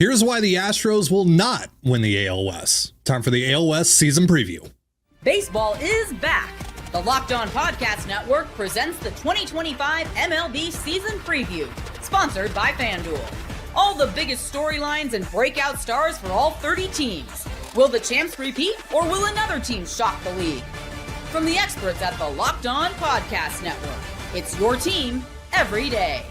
Here's why the Astros will not win the AL West. Time for the AL West season preview. Baseball is back. The Locked On Podcast Network presents the 2025 MLB season preview, sponsored by FanDuel. All the biggest storylines and breakout stars for all 30 teams. Will the champs repeat, or will another team shock the league? From the experts at the Locked On Podcast Network, it's your team every day.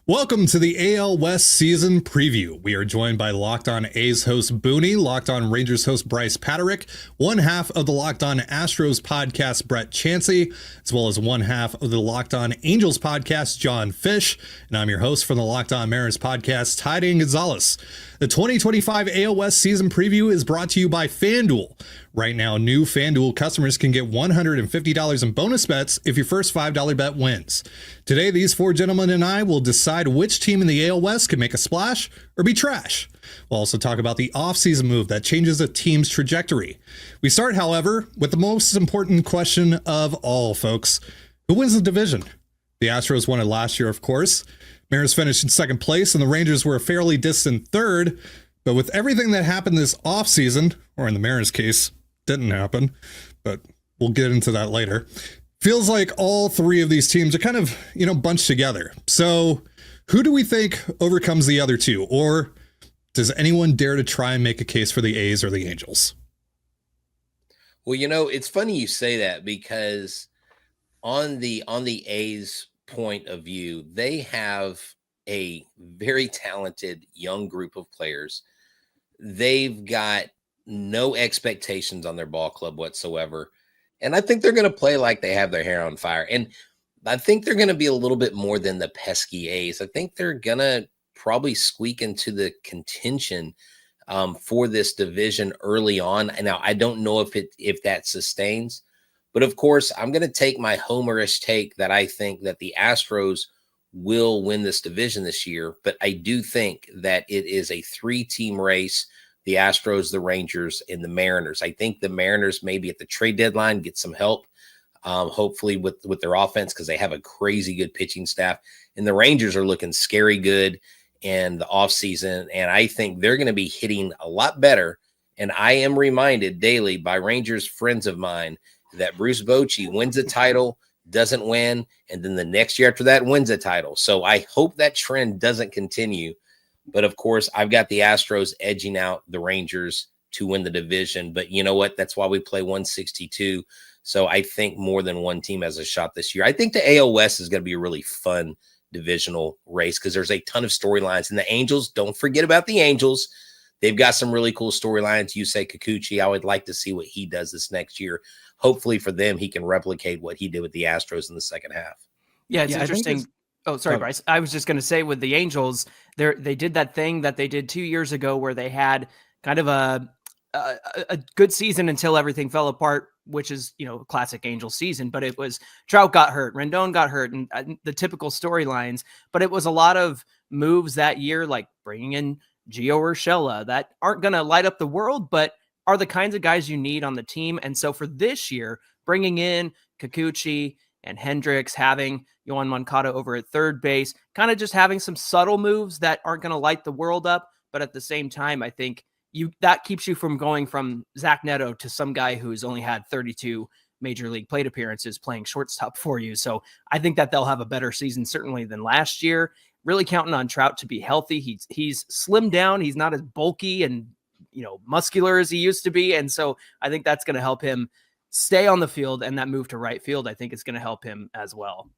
Welcome to the AL West season preview. We are joined by Locked On A's host Booney, Locked On Rangers host Bryce Paterick, one half of the Locked On Astros podcast Brett Chansey, as well as one half of the Locked On Angels podcast John Fish, and I'm your host from the Locked On Mariners podcast Ty Dane Gonzalez. The 2025 AL West season preview is brought to you by FanDuel. Right now, new FanDuel customers can get $150 in bonus bets if your first $5 bet wins. Today, these four gentlemen and I will decide which team in the AL West can make a splash or be trash. We'll also talk about the offseason move that changes a team's trajectory. We start, however, with the most important question of all, folks. Who wins the division? The Astros won it last year, of course. Mariners finished in second place, and the Rangers were a fairly distant third. But with everything that happened this offseason, or in the Mariners' case, didn't happen, but we'll get into that later. Feels like all three of these teams are kind of, bunched together. So who do we think overcomes the other two? Or does anyone dare to try and make a case for the A's or the Angels? Well, it's funny you say that because on the A's point of view, they have a very talented young group of players. They've got no expectations on their ball club whatsoever. And I think they're going to play like they have their hair on fire. And I think they're going to be a little bit more than the pesky A's. I think they're going to probably squeak into the contention for this division early on. And now I don't know if that sustains, but of course I'm going to take my homerish take that I think that the Astros will win this division this year. But I do think that it is a 3-team race. The Astros, the Rangers, and the Mariners. I think the Mariners maybe at the trade deadline get some help, hopefully with their offense, because they have a crazy good pitching staff. And the Rangers are looking scary good in the offseason, and I think they're going to be hitting a lot better. And I am reminded daily by Rangers friends of mine that Bruce Bochy wins a title, doesn't win, and then the next year after that wins a title. So I hope that trend doesn't continue. But, of course, I've got the Astros edging out the Rangers to win the division. But you know what? That's why we play 162. So I think more than one team has a shot this year. I think the AL West is going to be a really fun divisional race because there's a ton of storylines. And the Angels, don't forget about the Angels. They've got some really cool storylines. You say Kikuchi. I would like to see what he does this next year. Hopefully for them, he can replicate what he did with the Astros in the second half. Yeah, it's interesting. Oh, sorry, Bryce. I was just going to say with the Angels, they did that thing that they did 2 years ago where they had kind of a good season until everything fell apart, which is, classic Angels season. But it was Trout got hurt, Rendon got hurt, and the typical storylines. But it was a lot of moves that year, like bringing in Gio Urshela, that aren't going to light up the world, but are the kinds of guys you need on the team. And so for this year, bringing in Kikuchi and Hendricks, having Yohan Moncada over at third base, kind of just having some subtle moves that aren't going to light the world up. But at the same time, I think that keeps you from going from Zach Neto to some guy who's only had 32 major league plate appearances playing shortstop for you. So I think that they'll have a better season certainly than last year. Really counting on Trout to be healthy. He's slimmed down. He's not as bulky and muscular as he used to be. And so I think that's going to help him stay on the field, and that move to right field, I think, is going to help him as well.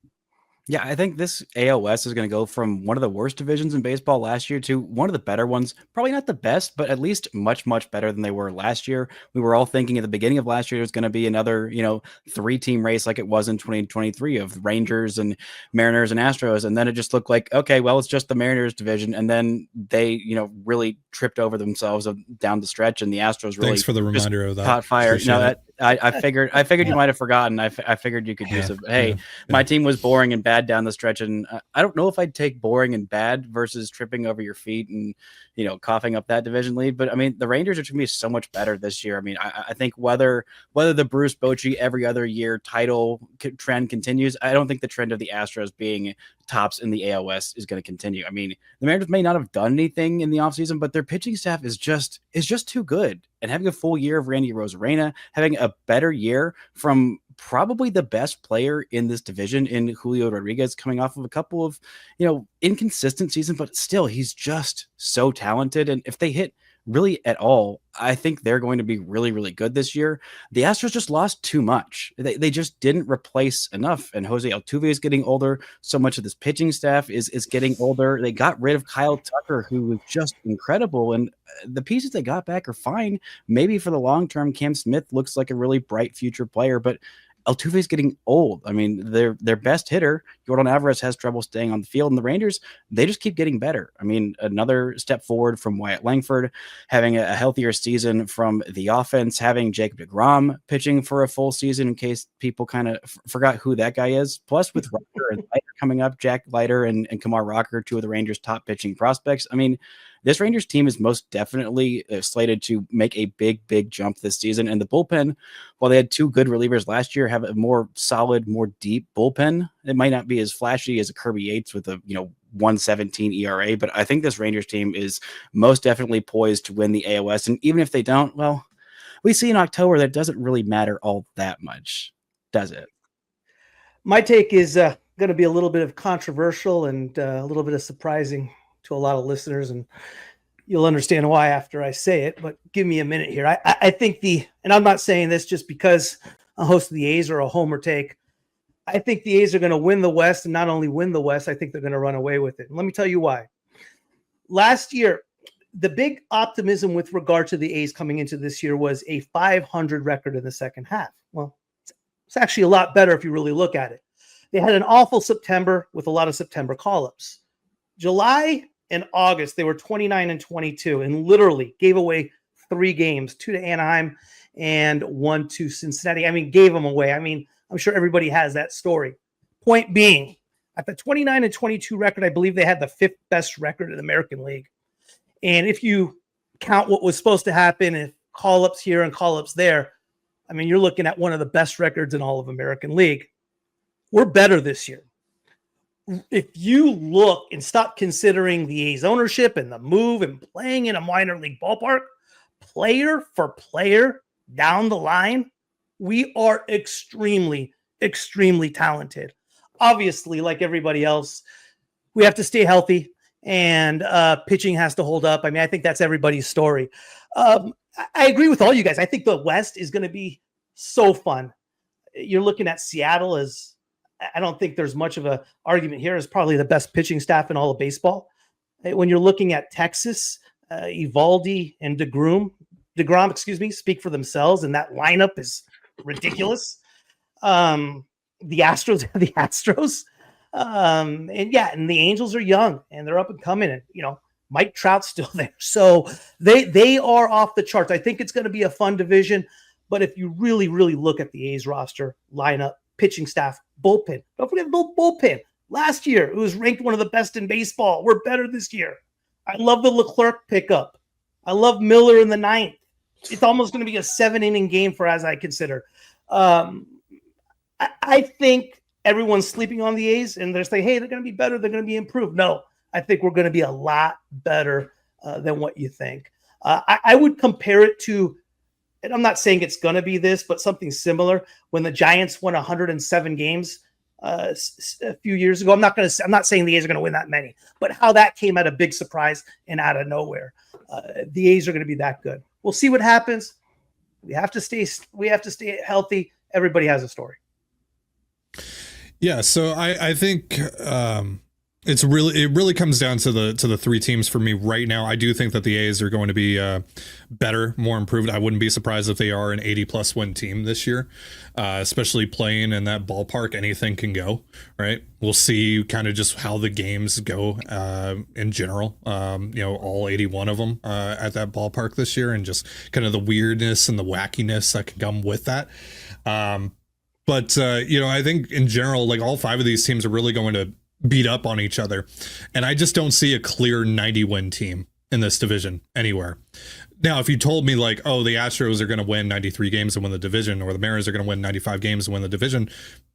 Yeah, I think this AL West is going to go from one of the worst divisions in baseball last year to one of the better ones. Probably not the best, but at least much, much better than they were last year. We were all thinking at the beginning of last year it was going to be another, 3-team race like it was in 2023 of Rangers and Mariners and Astros. And then it just looked like, okay, well, it's just the Mariners division. And then they, really tripped over themselves down the stretch, and the Astros really Thanks for the reminder of that. caught fire. Appreciate it. I figured you might have forgotten. I figured you could use it. Hey, my team was boring and bad down the stretch, and I don't know if I'd take boring and bad versus tripping over your feet and coughing up that division lead. But I mean, the Rangers are to me so much better this year. I mean, I think whether the Bruce Bochy every other year title trend continues, I don't think the trend of the Astros being tops in the AOS is going to continue. I mean, the Mariners may not have done anything in the offseason, but their pitching staff is just too good. And having a full year of Randy Rosarena, having a better year from probably the best player in this division in Julio Rodriguez, coming off of a couple of, inconsistent seasons, but still he's just so talented. And if they hit really at all, I think they're going to be really, really good this year. The Astros just lost too much. They just didn't replace enough. And Jose Altuve is getting older. So much of this pitching staff is getting older. They got rid of Kyle Tucker, who was just incredible. And the pieces they got back are fine. Maybe for the long term, Cam Smith looks like a really bright future player, but Altuve is getting old. I mean, their best hitter, Jordan Alvarez, has trouble staying on the field, and the Rangers, they just keep getting better. I mean, another step forward from Wyatt Langford, having a healthier season from the offense, having Jacob deGrom pitching for a full season in case people kind of forgot who that guy is. Plus, with Rocker and Leiter coming up, Jack Leiter and Kamar Rocker, two of the Rangers' top pitching prospects. I mean, this Rangers team is most definitely slated to make a big, big jump this season. And the bullpen, while they had two good relievers last year, have a more solid, more deep bullpen. It might not be as flashy as a Kirby Yates with a 1.17 ERA, but I think this Rangers team is most definitely poised to win the AOS. And even if they don't, well, we see in October that doesn't really matter all that much, does it? My take is going to be a little bit of controversial and a little bit of surprising to a lot of listeners, and you'll understand why after I say it, but give me a minute here. I think and I'm not saying this just because a host of the A's or a homer take. I think the A's are going to win the West, and not only win the West, I think they're going to run away with it. And let me tell you why. Last year, the big optimism with regard to the A's coming into this year was a 500 record in the second half. Well, it's actually a lot better if you really look at it. They had an awful September with a lot of September call-ups. July and August, they were 29 and 22 and literally gave away 3 games, 2 to Anaheim and 1 to Cincinnati. I mean, gave them away. I mean, I'm sure everybody has that story. Point being, at the 29 and 22 record, I believe they had the 5th best record in the American League. And if you count what was supposed to happen, if call-ups here and call-ups there, I mean, you're looking at one of the best records in all of American League. We're better this year. If you look and stop considering the A's ownership and the move and playing in a minor league ballpark, player for player down the line, we are extremely, extremely talented. Obviously, like everybody else, we have to stay healthy and pitching has to hold up. I mean, I think that's everybody's story. I agree with all you guys. I think the West is going to be so fun. You're looking at Seattle as, I don't think there's much of an argument here, is probably the best pitching staff in all of baseball. When you're looking at Texas, Eovaldi and DeGrom, speak for themselves, and that lineup is ridiculous. The Astros, and the Angels are young and they're up and coming, and Mike Trout's still there, so they are off the charts. I think it's going to be a fun division, but if you really, really look at the A's roster, lineup, pitching staff, bullpen. Don't forget the bullpen. Last year, it was ranked one of the best in baseball. We're better this year. I love the Leclerc pickup. I love Miller in the 9th. It's almost going to be a 7-inning game for as I consider. I think everyone's sleeping on the A's, and they're saying, hey, they're going to be better. They're going to be improved. No, I think we're going to be a lot better than what you think. I would compare it to, and I'm not saying it's going to be this, but something similar when the Giants won 107 games a few years ago. I'm not saying the A's are going to win that many, but how that came at a big surprise and out of nowhere. The A's are going to be that good. We'll see what happens. We have to stay healthy. Everybody has a story. Yeah. So I think, It really comes down to the three teams for me right now. I do think that the A's are going to be better, more improved. I wouldn't be surprised if they are an 80+ win team this year, especially playing in that ballpark. Anything can go, right? We'll see kind of just how the games go in general. All 81 of them at that ballpark this year, and just kind of the weirdness and the wackiness that can come with that. But I think in general, like all 5 of these teams are really going to beat up on each other, and I just don't see a clear 90 win team in this division anywhere. Now, if you told me like, oh, the Astros are going to win 93 games and win the division, or the Mariners are going to win 95 games and win the division,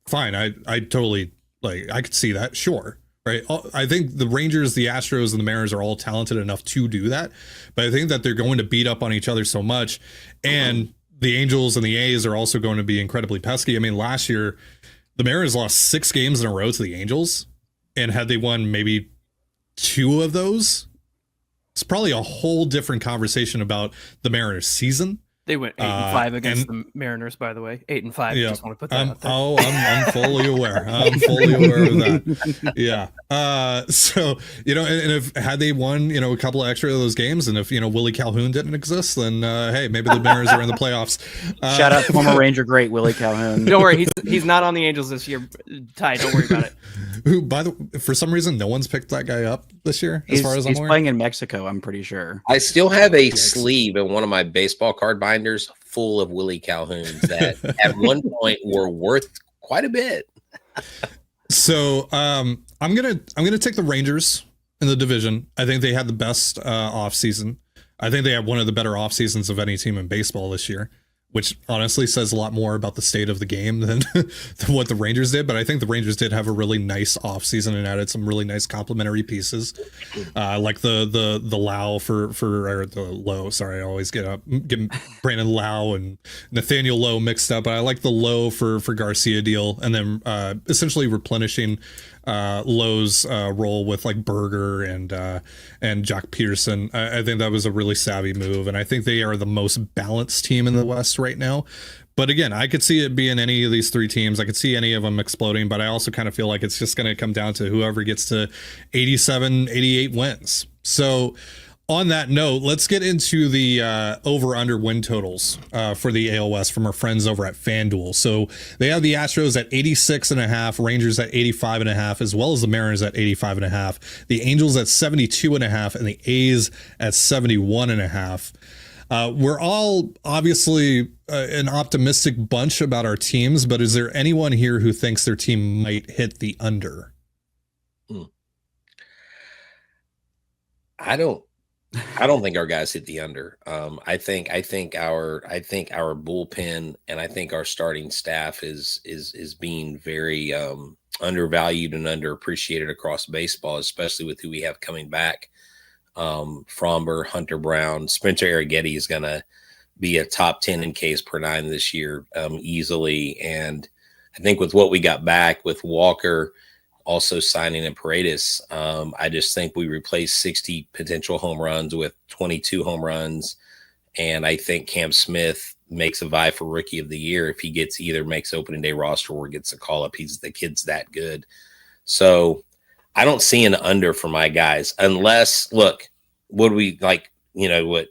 fine. I totally I could see that, sure, right? I think the Rangers, the Astros, and the Mariners are all talented enough to do that, but I think that they're going to beat up on each other so much, and the Angels and the A's are also going to be incredibly pesky. I mean, last year the Mariners lost 6 games in a row to the Angels. And had they won maybe 2 of those, it's probably a whole different conversation about the Mariners season. They went 8-5 against the Mariners, by the way. 8-5. Yeah. Just want to put that out there. Oh, I'm fully aware. I'm fully aware of that. Yeah. So, and if had they won, a couple of extra of those games, and if, Willie Calhoun didn't exist, then, hey, maybe the Mariners are in the playoffs. Shout out to former Ranger great Willie Calhoun. Don't worry. He's not on the Angels this year, Ty. Don't worry about it. Who, for some reason, no one's picked that guy up this year, as far as I'm aware. He's playing in Mexico, I'm pretty sure. I still have a sleeve in one of my baseball card binders full of Willie Calhouns that at one point were worth quite a bit. So I'm gonna take the Rangers in the division. I think they had the best offseason. I think they had one of the better off seasons of any team in baseball this year, which honestly says a lot more about the state of the game than what the Rangers did. But I think the Rangers did have a really nice offseason and added some really nice complementary pieces, like the Lau or the Lowe. Sorry, I always get Brandon Lau and Nathaniel Lowe mixed up. But I like the Lowe for Garcia deal, and then essentially replenishing Lowe's role with like Berger and Jock Peterson. I think that was a really savvy move, and I think they are the most balanced team in the West right now. But again, I could see it being any of these 3 teams. I could see any of them exploding, but I also kind of feel like it's just going to come down to whoever gets to 87, 88 wins. So on that note, let's get into the over-under win totals for the AL West from our friends over at FanDuel. So they have the Astros at 86.5, Rangers at 85.5, as well as the Mariners at 85.5, the Angels at 72.5, and the A's at 71.5. We're all obviously an optimistic bunch about our teams, but is there anyone here who thinks their team might hit the under? I don't think our guys hit the under. I think our bullpen and I think our starting staff is being very undervalued and underappreciated across baseball, especially with who we have coming back. Fromber, Hunter Brown, Spencer Arrighetti is going to be a top 10 in Ks per 9 this year easily. And I think with what we got back with Walker also signing in Paredes, I just think we replaced 60 potential home runs with 22 home runs. And I think Cam Smith makes a vie for Rookie of the Year if he gets either makes opening day roster or gets a call up. The kid's that good. So I don't see an under for my guys unless, look, would we like, what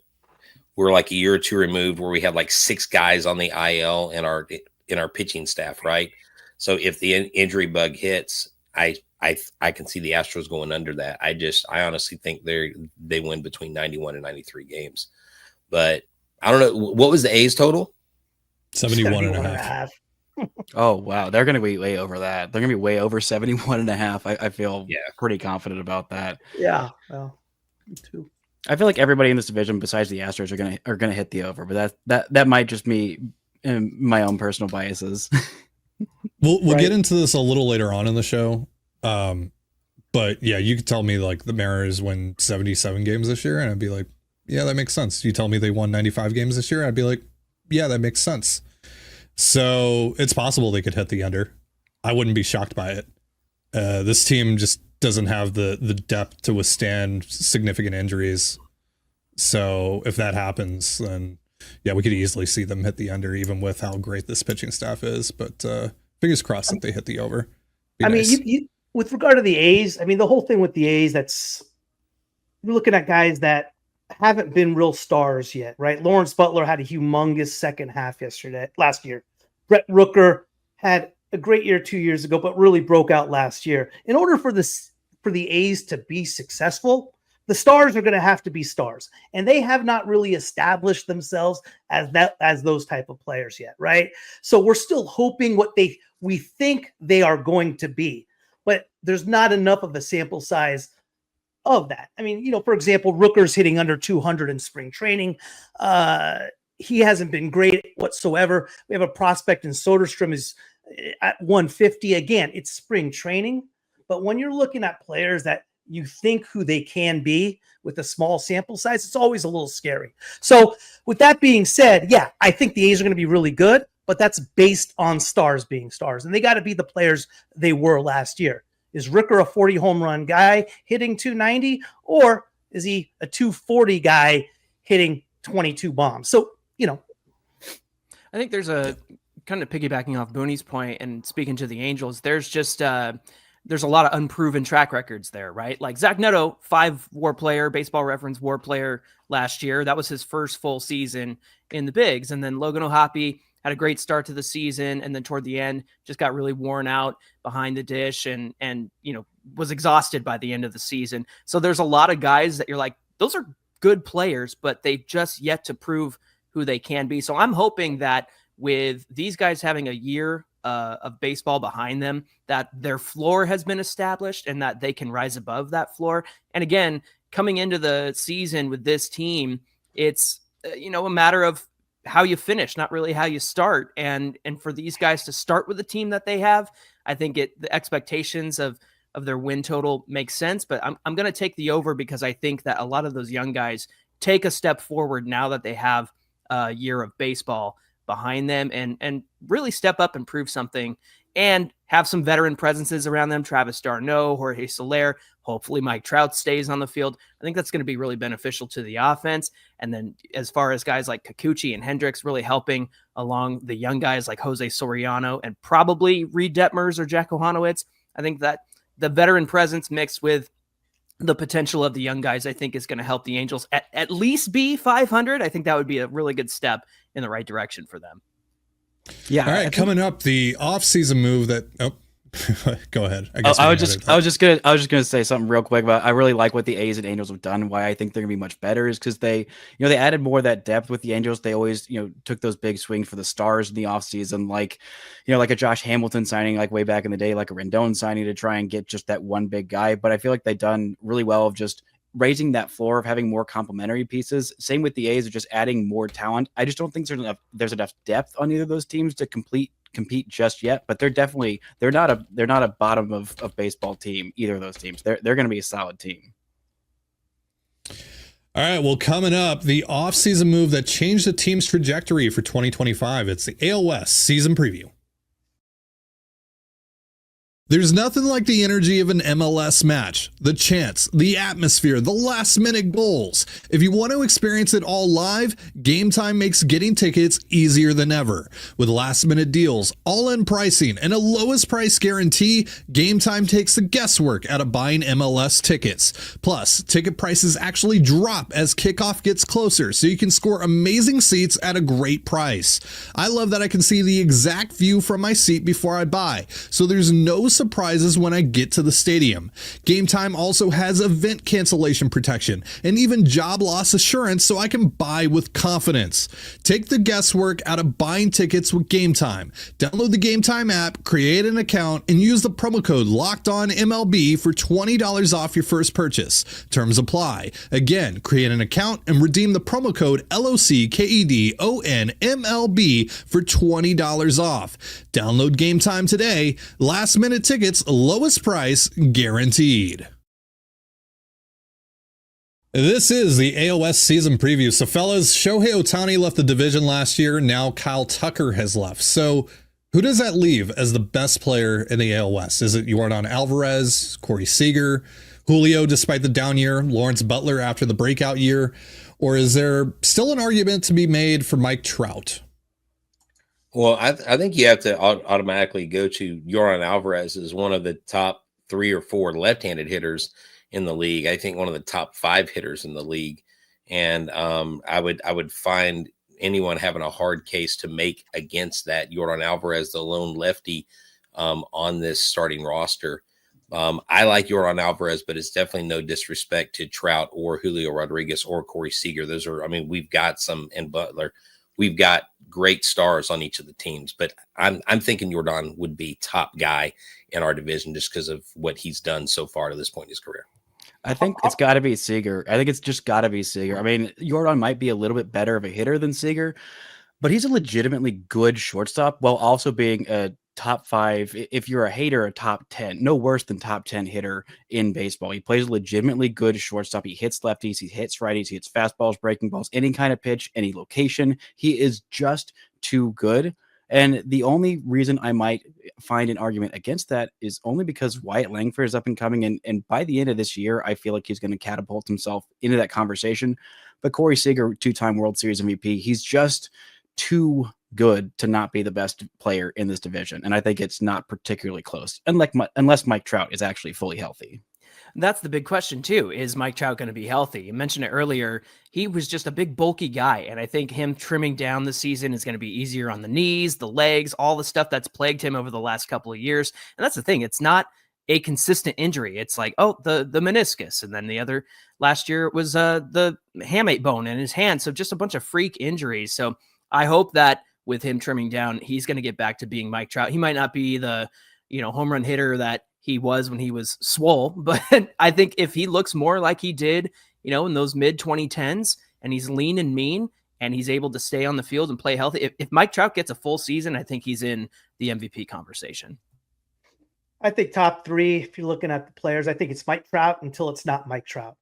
we're like a year or 2 removed where we have like 6 guys on the IL in our pitching staff, right? So if the injury bug hits, I can see the Astros going under that. I honestly think they win between 91 and 93 games, but I don't know. What was the A's total? 71.5. Oh, wow. They're going to be way over that. They're going to be way over 71.5. I feel pretty confident about that. Yeah. Well, me too. I feel like everybody in this division besides the Astros are going to hit the over, but that might just be my own personal biases. We'll get into this a little later on in the show. But yeah, you could tell me like the Mariners win 77 games this year and I'd be like, yeah, that makes sense. You tell me they won 95 games this year, I'd be like, yeah, that makes sense. So it's possible they could hit the under. I wouldn't be shocked by it. This team just doesn't have the depth to withstand significant injuries. So if that happens, then yeah, we could easily see them hit the under, even with how great this pitching staff is. But fingers crossed that they hit the over. I mean, with regard to the A's, I mean, the whole thing with the A's, you're looking at guys that haven't been real stars yet, right? Lawrence Butler had a humongous second half last year. Brent Rooker had a great year 2 years ago, but really broke out last year. In order for the A's to be successful, the stars are going to have to be stars, and they have not really established themselves as those type of players yet, right? So we're still hoping what we think they are going to be, but there's not enough of a sample size of that. I mean, for example, Rooker's hitting under 200 in spring training. He hasn't been great whatsoever. We have a prospect in Soderstrom is at 150. Again, it's spring training, but when you're looking at players that you think who they can be with a small sample size, it's always a little scary. So with that being said, yeah, I think the A's are going to be really good, but that's based on stars being stars, and they got to be the players they were last year. Is Rooker a 40 home run guy hitting 290, or is he a 240 guy hitting 22 bombs? So, I think there's a kind of piggybacking off Booney's point and speaking to the Angels, there's just there's a lot of unproven track records there, right? Like Zach Neto, 5 WAR player, Baseball Reference WAR player last year. That was his first full season in the bigs. And then Logan O'Hoppe had a great start to the season, and then toward the end just got really worn out behind the dish and was exhausted by the end of the season. So there's a lot of guys that you're like, those are good players, but they've just yet to prove who they can be. So I'm hoping that with these guys having a year of baseball behind them, that their floor has been established and that they can rise above that floor. And again, coming into the season with this team, it's a matter of how you finish, not really how you start. And for these guys to start with the team that they have, I think the expectations of their win total makes sense. But I'm going to take the over because I think that a lot of those young guys take a step forward now that they have a year of baseball behind them and really step up and prove something and have some veteran presences around them. Travis d'Arnaud, Jorge Soler, hopefully Mike Trout stays on the field. I think that's going to be really beneficial to the offense. And then as far as guys like Kikuchi and Hendricks really helping along the young guys like Jose Soriano and probably Reed Detmers or Jack Ohanowitz, I think that the veteran presence mixed with the potential of the young guys, I think is going to help the Angels at least be 500. I think that would be a really good step in the right direction for them. Yeah. All right. Coming up, the offseason move that, go ahead. I was just gonna say something real quick about. I really like what the A's and Angels have done. Why I think they're gonna be much better is because they added more of that depth with the Angels. They always took those big swings for the stars in the offseason, like a Josh Hamilton signing like way back in the day, like a Rendon signing to try and get just that one big guy. But I feel like they've done really well of just raising that floor of having more complementary pieces. Same with the A's of just adding more talent. I just don't think there's enough depth on either of those teams to compete just yet, but they're not a bottom of baseball team, either of those teams. They're going to be a solid team. All right, well, coming up, the offseason move that changed the team's trajectory for 2025. It's the AL West season preview. There's nothing like the energy of an MLS match, the chants, the atmosphere, the last-minute goals. If you want to experience it all live, Gametime makes getting tickets easier than ever. With last-minute deals, all-in pricing, and a lowest price guarantee, Gametime takes the guesswork out of buying MLS tickets. Plus, ticket prices actually drop as kickoff gets closer, so you can score amazing seats at a great price. I love that I can see the exact view from my seat before I buy, so there's no surprises when I get to the stadium. Gametime also has event cancellation protection and even job loss assurance, so I can buy with confidence. Take the guesswork out of buying tickets with Gametime. Download the Gametime app, create an account, and use the promo code LOCKEDONMLB for $20 off your first purchase. Terms apply. Again, create an account and redeem the promo code LOCKEDONMLB for $20 off. Download Gametime today. Last minute tickets, lowest price guaranteed. This is the AOS season preview. So fellas, Shohei Ohtani left the division last year. Now Kyle Tucker has left. So who does that leave as the best player in the AL West? Is it Yordan Alvarez, Corey Seager, Julio despite the down year, Lawrence Butler after the breakout year? Or is there still an argument to be made for Mike Trout? Well, I think you have to automatically go to Yordan Alvarez as one of the top 3 or 4 left-handed hitters in the league. I think one of the top 5 hitters in the league. And I would find anyone having a hard case to make against that. Yordan Alvarez, the lone lefty on this starting roster. I like Yordan Alvarez, but it's definitely no disrespect to Trout or Julio Rodriguez or Corey Seager. Those are, I mean, we've got some, and Butler, we've got great stars on each of the teams, but I'm thinking Yordan would be top guy in our division just because of what he's done so far to this point in his career. I think it's got to be Seager. I think it's just got to be Seager. I mean, Yordan might be a little bit better of a hitter than Seager, but he's a legitimately good shortstop while also being a top 5. If you're a hater, a top 10, no worse than top 10 hitter in baseball. He plays legitimately good shortstop. He hits lefties, he hits righties, he hits fastballs, breaking balls, any kind of pitch, any location. He is just too good. And the only reason I might find an argument against that is only because Wyatt Langford is up and coming. And by the end of this year, I feel like he's going to catapult himself into that conversation. But Corey Seager, 2-time World Series MVP, he's just too good to not be the best player in this division. And I think it's not particularly close, unless Mike Trout is actually fully healthy. That's the big question too. Is Mike Trout going to be healthy? You mentioned it earlier. He was just a big bulky guy. And I think him trimming down the season is going to be easier on the knees, the legs, all the stuff that's plagued him over the last couple of years. And that's the thing. It's not a consistent injury. It's like, oh, the meniscus. And then the other last year it was the hamate bone in his hand. So just a bunch of freak injuries. So I hope that with him trimming down, he's going to get back to being Mike Trout. He might not be the, home run hitter that he was when he was swole, but I think if he looks more like he did, in those mid 2010s, and he's lean and mean, and he's able to stay on the field and play healthy, if Mike Trout gets a full season, I think he's in the MVP conversation. I think top 3, if you're looking at the players, I think it's Mike Trout until it's not Mike Trout.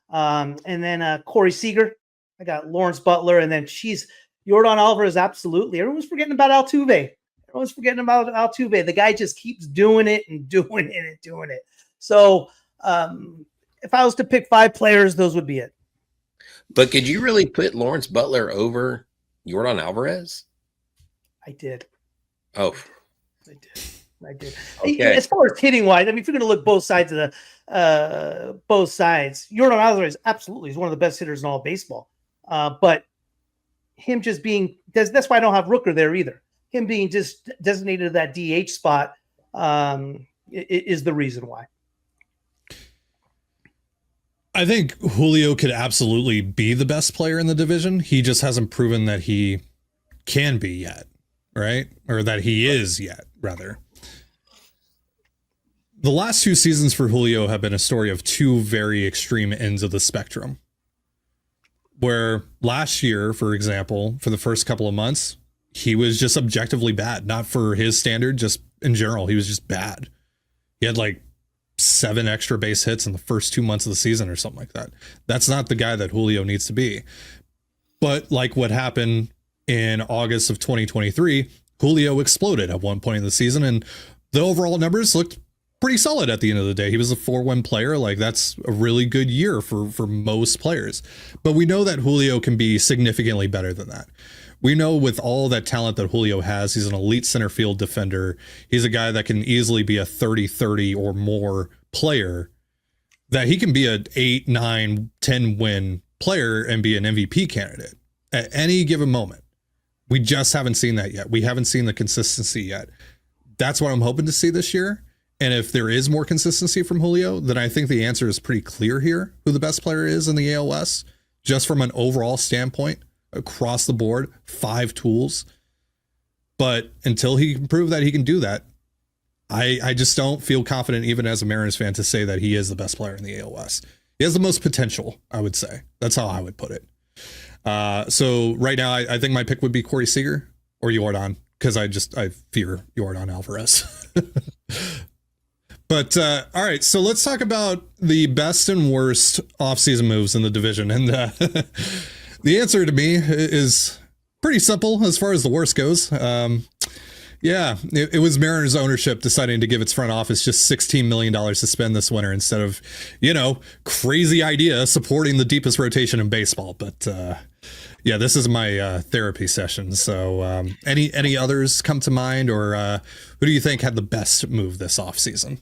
And then Corey Seager, I got Lawrence Butler, and then Yordan Alvarez, absolutely. Everyone's forgetting about Altuve. The guy just keeps doing it and doing it and doing it. So if I was to pick 5 players, those would be it. But could you really put Lawrence Butler over Yordan Alvarez? I did. Oh. I did. Okay. As far as hitting wise, I mean, if you're going to look both sides of both sides, Yordan Alvarez absolutely is one of the best hitters in all of baseball. But him just being that's why I don't have Rooker there either. Him being just designated to that DH spot is the reason why. I think Julio could absolutely be the best player in the division. He just hasn't proven that he can be yet, right? Or that he is yet, rather. The last 2 seasons for Julio have been a story of 2 very extreme ends of the spectrum. Where last year, for example, for the first couple of months, he was just objectively bad. Not for his standard, just in general, he was just bad. He had like 7 extra base hits in the first 2 months of the season or something like that. That's not the guy that Julio needs to be. But like what happened in August of 2023, Julio exploded at one point in the season, and the overall numbers looked pretty solid at the end of the day. He was a 4-win player. Like, that's a really good year for most players. But we know that Julio can be significantly better than that. We know with all that talent that Julio has, he's an elite center field defender. He's a guy that can easily be a 30-30 or more player, that he can be an 8, 9, 10 win player and be an MVP candidate at any given moment. We just haven't seen that yet. We haven't seen the consistency yet. That's what I'm hoping to see this year. And if there is more consistency from Julio, then I think the answer is pretty clear here, who the best player is in the ALS, just from an overall standpoint, across the board, 5 tools. But until he can prove that he can do that, I just don't feel confident, even as a Mariners fan, to say that he is the best player in the ALS. He has the most potential, I would say. That's how I would put it. So right now, I think my pick would be Corey Seager or Yordan, because I fear Yordan Alvarez. But all right, so let's talk about the best and worst offseason moves in the division. And the answer to me is pretty simple as far as the worst goes. It was Mariners ownership deciding to give its front office just $16 million to spend this winter instead of, crazy idea supporting the deepest rotation in baseball. But this is my therapy session. So any others come to mind, or who do you think had the best move this offseason?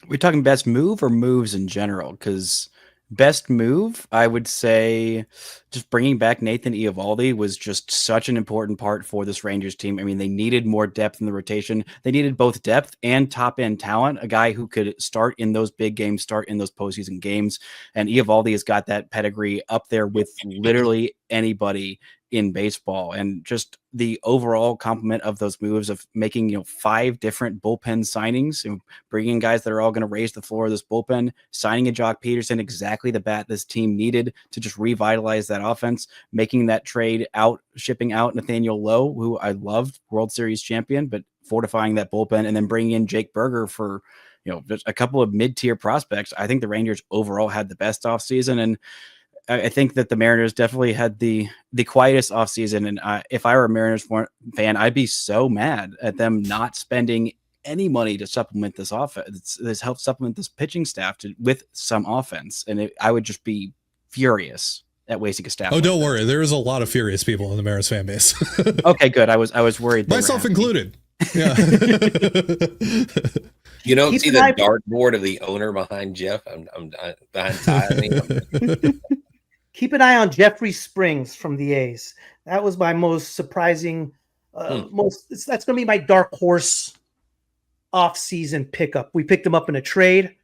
We're talking best move or moves in general? Because best move, I would say just bringing back Nathan Eovaldi was just such an important part for this Rangers team. I mean, they needed more depth in the rotation. They needed both depth and top-end talent, a guy who could start in those big games, start in those postseason games. And Eovaldi has got that pedigree up there with literally anybody in baseball, and just the overall complement of those moves of making 5 different bullpen signings and bringing guys that are all going to raise the floor of this bullpen, signing a Jock Peterson, exactly the bat this team needed to just revitalize that offense, making that trade out, shipping out Nathaniel Lowe, who I loved, World Series champion, but fortifying that bullpen, and then bringing in Jake Berger for just a couple of mid-tier prospects. I think the Rangers overall had the best offseason, and I think that the Mariners definitely had the quietest offseason. And if I were a Mariners fan, I'd be so mad at them not spending any money to supplement this offense, this help supplement this pitching staff with some offense. And I would just be furious at wasting a staff. Oh, don't worry. There is a lot of furious people in the Mariners fan base. Okay, good. I was worried. Myself included. Yeah. You don't see the dartboard of the owner behind Jeff. I'm behind Ty. Keep an eye on Jeffrey Springs from the A's. That was my most surprising, that's going to be my dark horse off-season pickup. We picked him up in a trade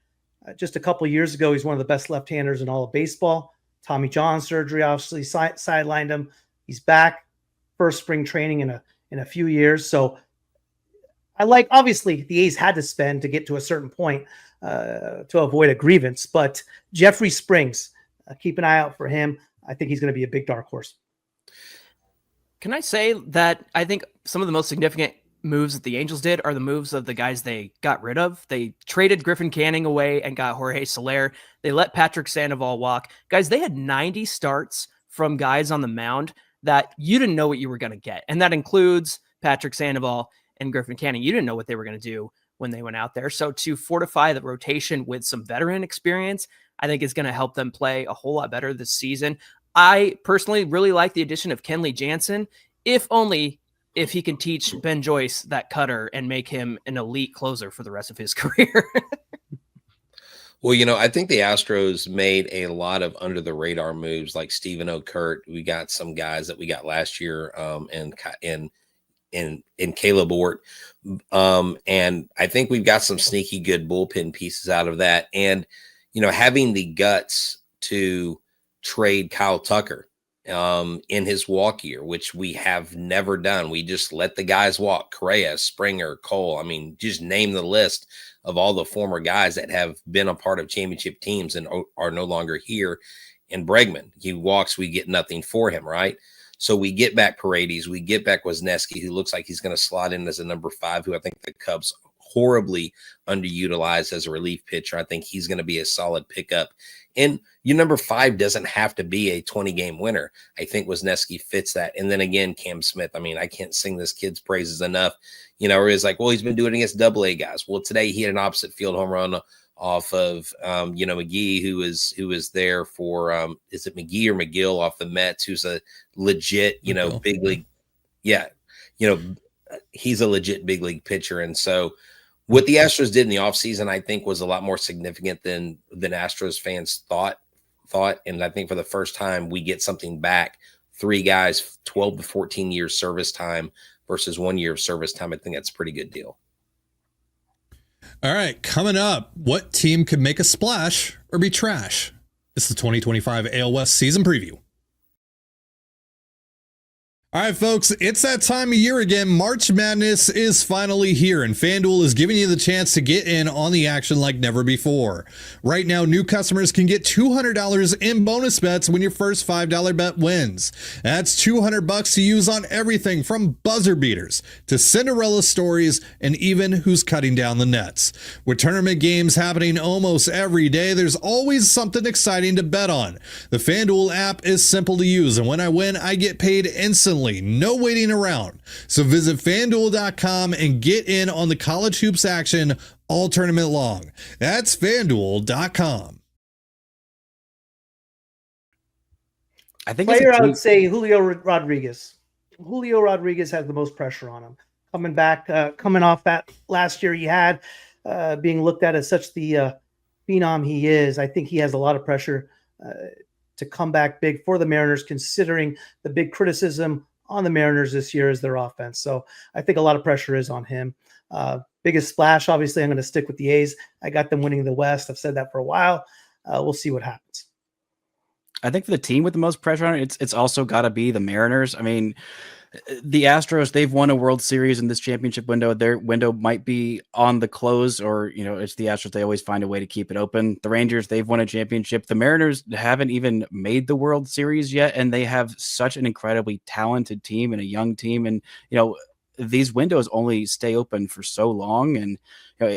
just a couple of years ago. He's one of the best left-handers in all of baseball. Tommy John surgery obviously sidelined him. He's back, first spring training in a few years. So obviously the A's had to spend to get to a certain point to avoid a grievance, but Jeffrey Springs, keep an eye out for him. I think he's going to be a big dark horse. Can I say that I think some of the most significant moves that the Angels did are the moves of the guys they got rid of? They traded Griffin Canning away and got Jorge Soler. They let Patrick Sandoval walk. Guys, they had 90 starts from guys on the mound that you didn't know what you were going to get. And that includes Patrick Sandoval and Griffin Canning. You didn't know what they were going to do when they went out there. So to fortify the rotation with some veteran experience, I think is going to help them play a whole lot better this season. I personally really like the addition of Kenley Jansen, if he can teach Ben Joyce that cutter and make him an elite closer for the rest of his career. Well, I think the Astros made a lot of under the radar moves like Stephen O'Kurt. We got some guys that we got last year in Caleb Ort. And I think we've got some sneaky good bullpen pieces out of that. And having the guts to trade Kyle Tucker in his walk year, which we have never done. We just let the guys walk. Correa, Springer, Cole. I mean, just name the list of all the former guys that have been a part of championship teams and are no longer here. And Bregman, he walks, we get nothing for him, right? So we get back Paredes, we get back Wisniewski, who looks like he's going to slot in as a number 5, who I think the Cubs horribly underutilized as a relief pitcher. I think he's going to be a solid pickup. And your number 5 doesn't have to be a 20-game winner. I think Wisniewski fits that. And then again, Cam Smith. I mean, I can't sing this kid's praises enough. Or it's like, well, he's been doing it against AA guys. Well, today he had an opposite field home run off of McGee, who is there for is it McGee or McGill off the Mets, who's a legit big league. Yeah, he's a legit big league pitcher. And so what the Astros did in the offseason, I think, was a lot more significant than Astros fans thought. And I think for the first time, we get something back. 3 guys, 12 to 14 years service time versus 1 year of service time. I think that's a pretty good deal. All right, coming up, what team could make a splash or be trash? It's the 2025 AL West season preview. All right, folks, it's that time of year again. March Madness is finally here, and FanDuel is giving you the chance to get in on the action like never before. Right now, new customers can get $200 in bonus bets when your first $5 bet wins. That's $200 to use on everything from buzzer beaters to Cinderella stories and even who's cutting down the nets. With tournament games happening almost every day, there's always something exciting to bet on. The FanDuel app is simple to use, and when I win, I get paid instantly. No waiting around. So visit FanDuel.com and get in on the college hoops action all tournament long. That's FanDuel.com. I think I would say Julio Rodriguez. Julio Rodriguez has the most pressure on him. Coming back, coming off that last year he had being looked at as such the phenom he is, I think he has a lot of pressure to come back big for the Mariners, considering the big criticism on the Mariners this year is their offense. So I think a lot of pressure is on him. Biggest splash, obviously, I'm going to stick with the A's. I got them winning the West. I've said that for a while. We'll see what happens. I think for the team with the most pressure on it, it's also got to be the Mariners. I mean, the Astros, they've won a World Series in this championship window. Their window might be on the close, or, it's the Astros. They always find a way to keep it open. The Rangers, they've won a championship. The Mariners haven't even made the World Series yet, and they have such an incredibly talented team and a young team. And, these windows only stay open for so long. And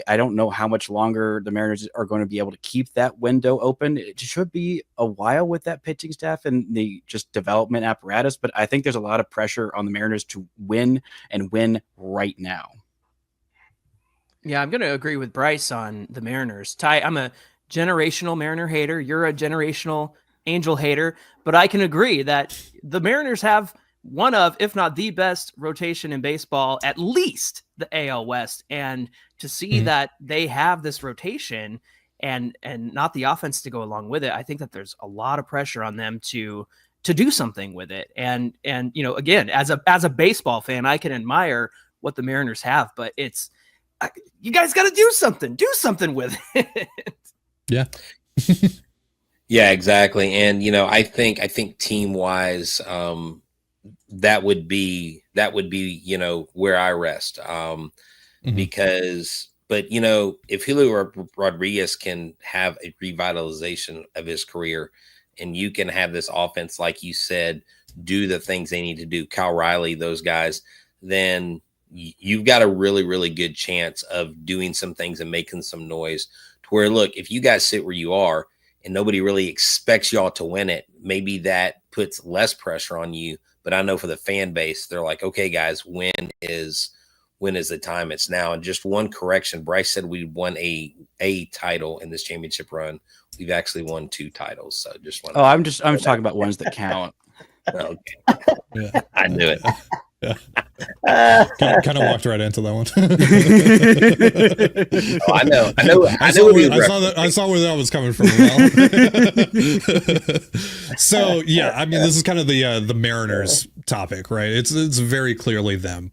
I don't know how much longer the Mariners are going to be able to keep that window open. It should be a while with that pitching staff and the just development apparatus. But I think there's a lot of pressure on the Mariners to win and win right now. Yeah, I'm going to agree with Bryce on the Mariners. Ty, I'm a generational Mariner hater. You're a generational Angel hater. But I can agree that the Mariners have one of, if not the best rotation in baseball, at least the AL West. And to see that they have this rotation and not the offense to go along with it, I think that there's a lot of pressure on them to do something with it. And again, as a baseball fan, I can admire what the Mariners have, but you guys got to do something with it. Yeah. Yeah, exactly. And, I think team wise, that would be, where I rest. Because, if Julio Rodriguez can have a revitalization of his career and you can have this offense, like you said, do the things they need to do, Kyle Riley, those guys, then you've got a really, really good chance of doing some things and making some noise to where, look, if you guys sit where you are and nobody really expects y'all to win it, maybe that puts less pressure on you. But I know for the fan base, they're like, okay, guys, when is the time? It's now. And just one correction, Bryce said we won a title in this championship run. We've actually won 2 titles. So just one. Oh, I'm talking about ones that count. Okay. Yeah. I knew it. Yeah. Kind of walked right into that one. Oh, I know. I saw where that was coming from. So yeah, I mean, this is kind of the Mariners topic, right? It's very clearly them,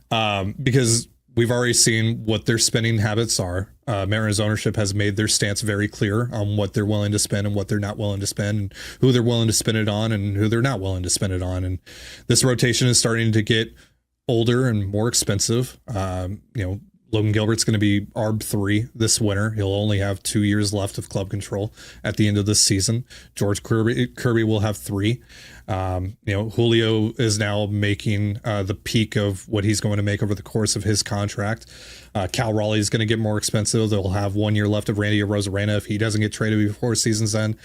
because we've already seen what their spending habits are. Mariners ownership has made their stance very clear on what they're willing to spend and what they're not willing to spend, and who they're willing to spend it on and who they're not willing to spend it on. And this rotation is starting to get older and more expensive. Logan Gilbert's going to be ARB 3 this winter. He'll only have 2 years left of club control at the end of this season. George Kirby will have 3. Julio is now making the peak of what he's going to make over the course of his contract. Cal Raleigh is going to get more expensive. They'll have 1 year left of Randy Arozarena if he doesn't get traded before season's end.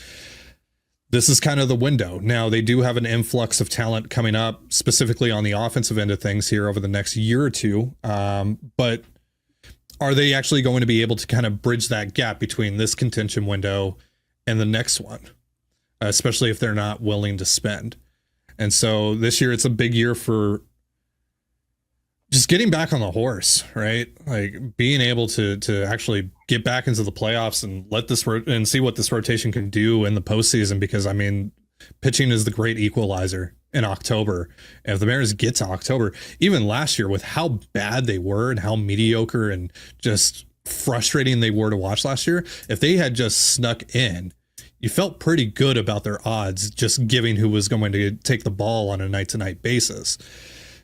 This is kind of the window. Now, they do have an influx of talent coming up, specifically on the offensive end of things here over the next year or two. But are they actually going to be able to kind of bridge that gap between this contention window and the next one, especially if they're not willing to spend? And so this year, it's a big year for just getting back on the horse, right? Like being able to actually get back into the playoffs and and see what this rotation can do in the postseason. Because I mean, pitching is the great equalizer in October. And if the Mariners get to October, even last year with how bad they were and how mediocre and just frustrating they were to watch last year, if they had just snuck in, you felt pretty good about their odds, just giving who was going to take the ball on a night-to-night basis.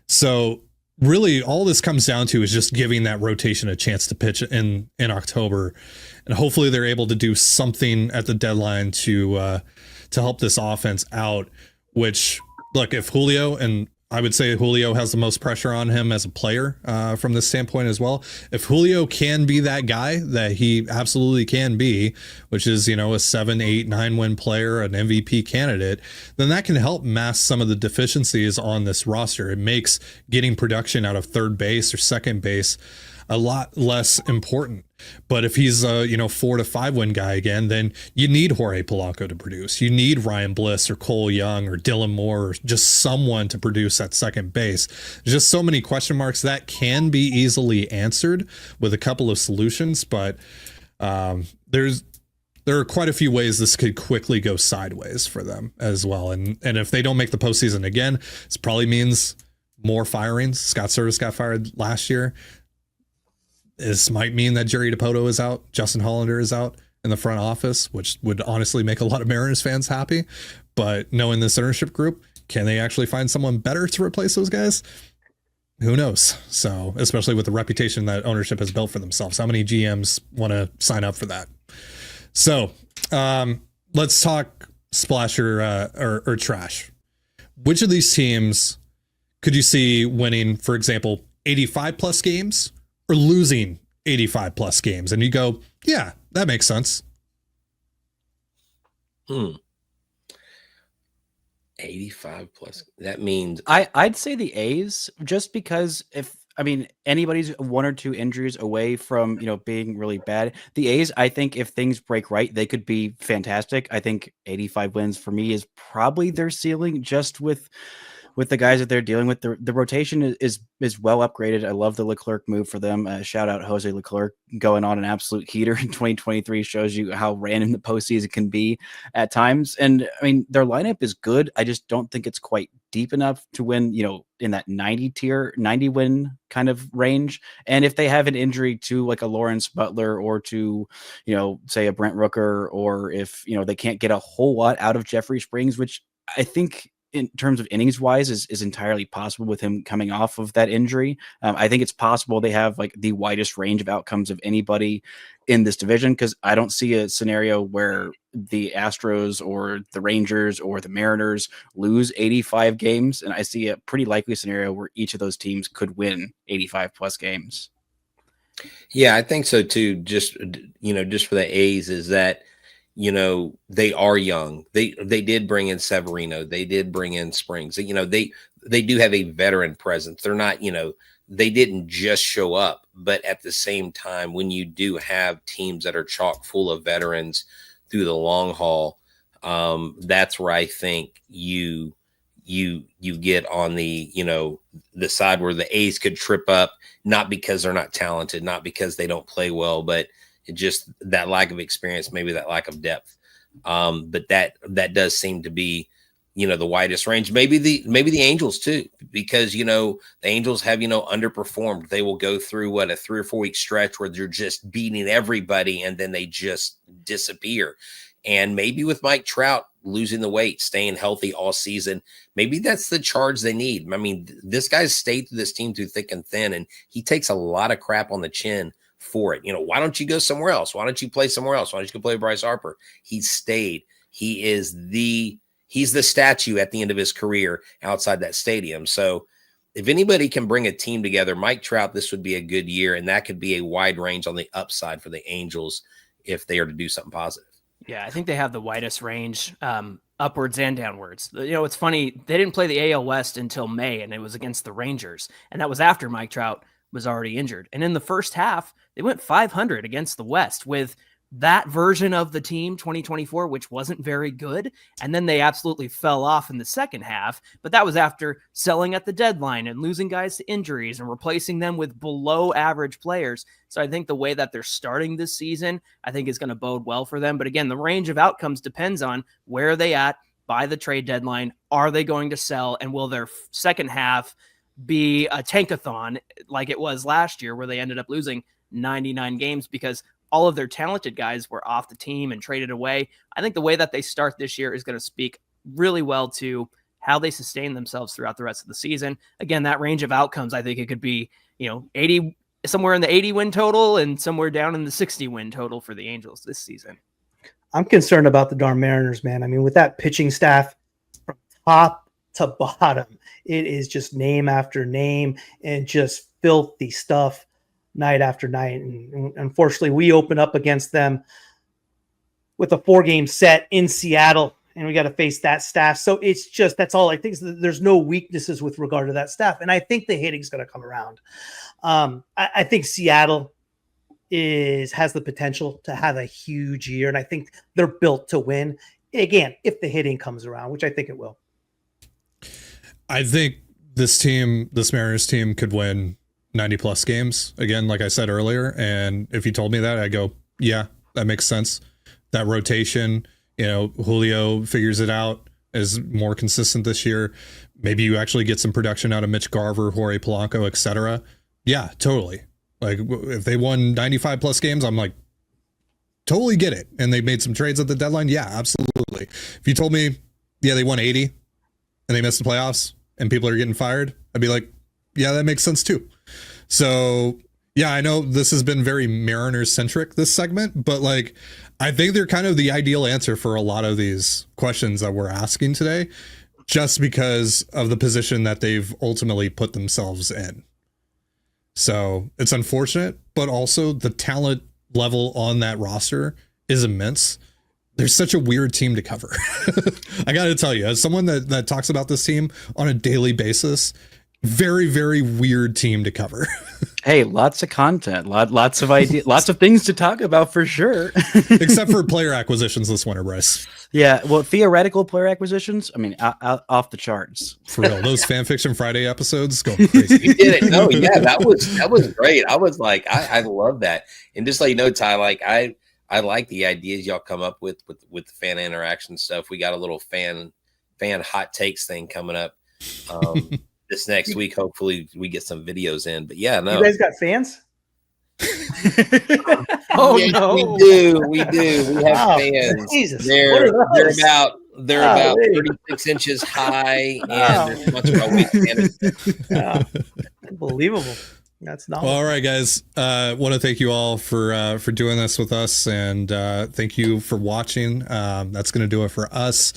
So really all this comes down to is just giving that rotation a chance to pitch in October. And hopefully they're able to do something at the deadline to help this offense out, which, look, if Julio, and I would say Julio has the most pressure on him as a player from this standpoint as well. If Julio can be that guy that he absolutely can be, which is, a 7, 8, 9 win player, an MVP candidate, then that can help mask some of the deficiencies on this roster. It makes getting production out of third base or second base a lot less important. But if he's a 4 to 5 win guy again, then you need Jorge Polanco to produce. You need Ryan Bliss or Cole Young or Dylan Moore or just someone to produce at second base. There's just so many question marks that can be easily answered with a couple of solutions, but there are quite a few ways this could quickly go sideways for them as well. And if they don't make the postseason again, this probably means more firings. Scott Servais got fired last year. This might mean that Jerry DiPoto is out, Justin Hollander is out in the front office, which would honestly make a lot of Mariners fans happy. But knowing this ownership group, can they actually find someone better to replace those guys? Who knows? So, especially with the reputation that ownership has built for themselves, how many GMs want to sign up for that? So, let's talk splash or trash. Which of these teams could you see winning, for example, 85 plus games or losing 85 plus games? And you go, yeah, that makes sense. 85 plus. That means I'd say the A's, just because anybody's 1 or 2 injuries away from, being really bad. The A's, I think if things break right, they could be fantastic. I think 85 wins for me is probably their ceiling, just with the guys that they're dealing with. The rotation is well upgraded. I love the Leclerc move for them. Shout out Jose Leclerc going on an absolute heater in 2023. Shows you how random the postseason can be at times. And their lineup is good. I just don't think it's quite deep enough to win, in that 90 win kind of range. And if they have an injury to like a Lawrence Butler or to, say a Brent Rooker, or if, they can't get a whole lot out of Jeffrey Springs, which I think in terms of innings wise is entirely possible with him coming off of that injury. I think it's possible they have like the widest range of outcomes of anybody in this division, because I don't see a scenario where the Astros or the Rangers or the Mariners lose 85 games. And I see a pretty likely scenario where each of those teams could win 85 plus games. Yeah, I think so too. Just for the A's is that, they are young. They did bring in Severino. They did bring in Springs. They do have a veteran presence. They're not, they didn't just show up, but at the same time, when you do have teams that are chock full of veterans through the long haul, that's where I think you get on the, the side where the A's could trip up, not because they're not talented, not because they don't play well, but just that lack of experience, maybe that lack of depth. But that does seem to be, the widest range. Maybe the Angels too, because, the Angels have, underperformed. They will go through a 3 or 4 week stretch where they're just beating everybody and then they just disappear. And maybe with Mike Trout losing the weight, staying healthy all season, maybe that's the charge they need. This guy's stayed through this team through thick and thin, and he takes a lot of crap on the chin for it. Why don't you go somewhere else? Why don't you play somewhere else? Why don't you go play with Bryce Harper? He stayed. He's the statue at the end of his career outside that stadium. So if anybody can bring a team together, Mike Trout, this would be a good year. And that could be a wide range on the upside for the Angels if they are to do something positive. Yeah, I think they have the widest range, upwards and downwards. It's funny. They didn't play the AL West until May, and it was against the Rangers. And that was after Mike Trout was already injured. And in the first half, they went 500 against the West with that version of the team 2024, which wasn't very good. And then they absolutely fell off in the second half, but that was after selling at the deadline and losing guys to injuries and replacing them with below average players. So I think the way that they're starting this season, I think is going to bode well for them. But again, the range of outcomes depends on where are they at by the trade deadline. Are they going to sell? And will their second half be a tankathon like it was last year, where they ended up losing 99 games because all of their talented guys were off the team and traded away? I think the way that they start this year is going to speak really well to how they sustain themselves throughout the rest of the season. Again, that range of outcomes, I think it could be, 80, somewhere in the 80 win total and somewhere down in the 60 win total for the Angels this season. I'm concerned about the darn Mariners, man. With that pitching staff from top to bottom, it is just name after name and just filthy stuff night after night. And unfortunately, we open up against them with a 4-game set in Seattle, and we got to face that staff. So it's just, that's all I think. There's no weaknesses with regard to that staff. And I think the hitting's going to come around. I think Seattle has the potential to have a huge year. And I think they're built to win again, if the hitting comes around, which I think it will. I think this Mariners team could win 90 plus games again, like I said earlier. And if you told me that, I go, yeah, that makes sense. That rotation, Julio figures it out, is more consistent this year. Maybe you actually get some production out of Mitch Garver, Jorge Polanco, etc. Yeah, totally. Like if they won 95 plus games, I'm like, totally get it. And they made some trades at the deadline. Yeah, absolutely. If you told me, yeah, they won 80 and they missed the playoffs and people are getting fired, I'd be like, yeah, that makes sense too. So yeah, I know this has been very Mariners centric, this segment, but like, I think they're kind of the ideal answer for a lot of these questions that we're asking today, just because of the position that they've ultimately put themselves in. So it's unfortunate, but also the talent level on that roster is immense. They're such a weird team to cover. I got to tell you, as someone that talks about this team on a daily basis, very, very weird team to cover. Hey, lots of content, lots of ideas, lots of things to talk about for sure. Except for player acquisitions this winter, Bryce. Yeah, well, theoretical player acquisitions, I mean, off the charts. For real, those Fan Fiction Friday episodes go crazy. You did it. No, yeah, that was great. I was like, I love that. And just let you know, Ty, like I like the ideas y'all come up with the fan interaction stuff. We got a little fan hot takes thing coming up. This next week, hopefully we get some videos in. But yeah, no. You guys got fans? No. We do. We have fans. Jesus. They're about 36 inches high, and there's much of a week. Unbelievable. That's not all right, guys. Want to thank you all for doing this with us, and thank you for watching. That's going to do it for us.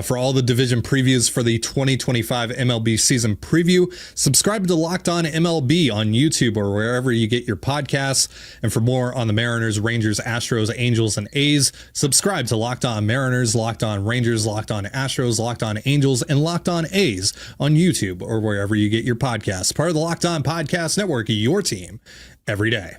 For all the division previews for the 2025 MLB season preview, subscribe to Locked On MLB on YouTube or wherever you get your podcasts. And for more on the Mariners, Rangers, Astros, Angels, and A's, subscribe to Locked On Mariners, Locked On Rangers, Locked On Astros, Locked On Angels, and Locked On A's on YouTube or wherever you get your podcasts. Part of the Locked On Podcast Network, your team every day.